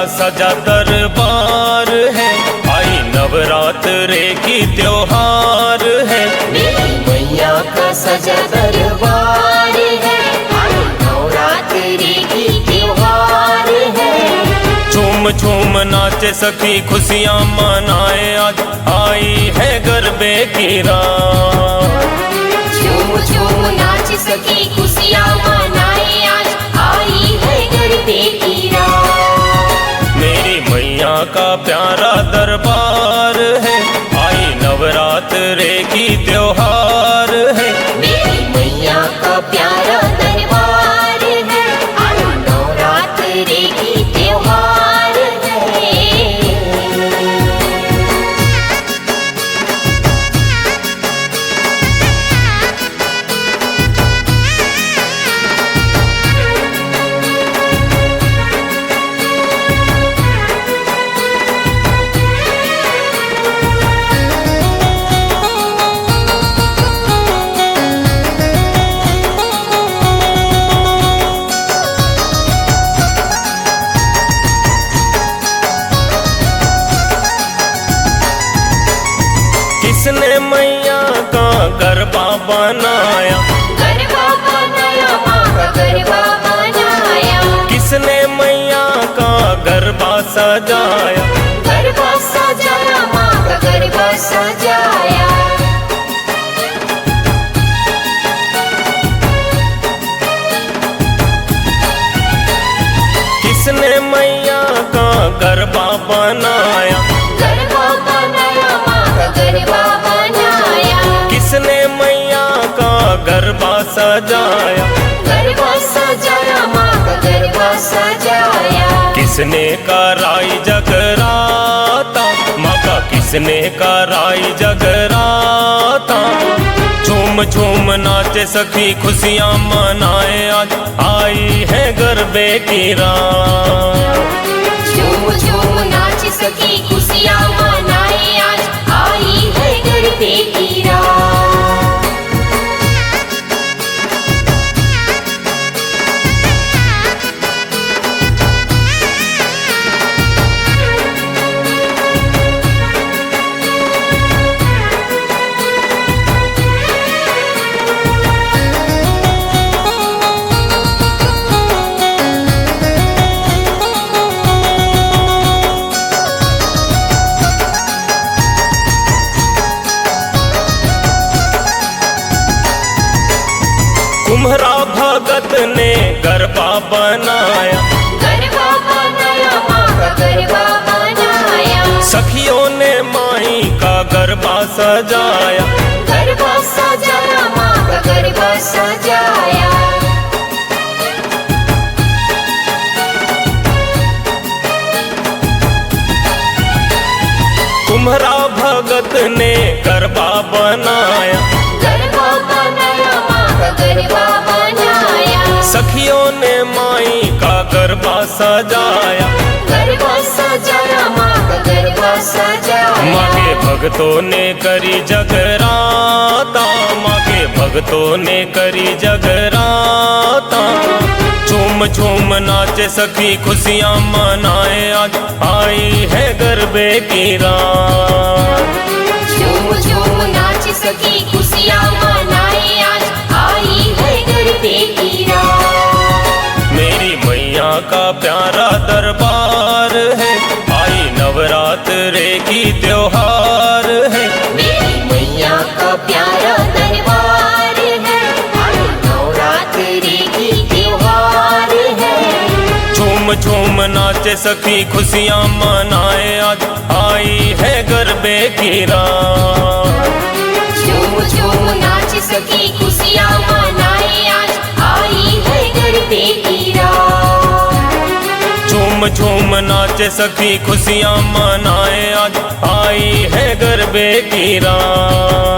सजा दरबार है, आई नवरात्रे की त्योहार है। मेरी मैया का सजा दरबार है, आई नवरात्रि की त्योहार है। झूम झूम नाचे सखी खुशियाँ मनाए, आज आई है गरबे की रात। झूम झूम नाच सकी खुशियाँ मनाए, आज आई है गरबे की रात। मेरी मैया का प्यारा दरबार है, आई नवरात्रे की त्योहार है। मेरी मैया का प्यारा दरबार है, आई नवरात्रि की त्योहार है। किसने मैया का गरबा बनाया, गरबा बनाया माँ का गरबा बनाया। किसने मैया का गरबा सजाया, गरबा सजाया माँ का गरबा सजाया। किसने मैया का गरबा बनाया, गरबा बनाया माँ का गरबा बनाया। किसने मैया का गरबा सजाया, गरबा सजाया माँ का गरबा सजाया। किसने कराई जगराता, माँ का किसने कराई जगराता। झूम झूम नाचे सखी खुशियाँ मनाए, आज आई है गरबे की रात। झूम झूम नाच सकी खुशियाँ मनाए, आज आई है गरबे की रात। कुम्हरा भगत ने गरबा बनाया, गरबा बनाया माँ का गरबा बनाया। सखियों ने माई का गरबा सजाया, गरबा सजाया माँ का गरबा सजाया। कुम्हरा भगत ने गरबा बनाया, गरबा बनाया माँ का गरबा बनाया। सखियों ने माई का गरबा सजाया। गरबा सजाया माँ का गरबा सजाया। माँ के भक्तों ने करी जगराता, माँ के भक्तों ने करी जगराता। झूम झूम नाचे सखी खुशियाँ मनाए, आज आई है गरबे की रात। झूम झूम नाच सकी खुशियाँ मनाए, आज आई है गरबे की रात। मेरी मैया का प्यारा दरबार है, आई नवरात्रे की त्योहार है। मेरी मैया का प्यारा दरबार है, आई नवरात्रि की त्योहार है। झूम झूम नाचे सखी खुशियाँ मनाए, आज आई है गरबे की रात। झूम झूम नाच सकी खुशियाँ मनाए, आज आई है गरबे की रात। झूम झूम नाचे सखी खुशियाँ मनाए, आज आई है गरबे की रात।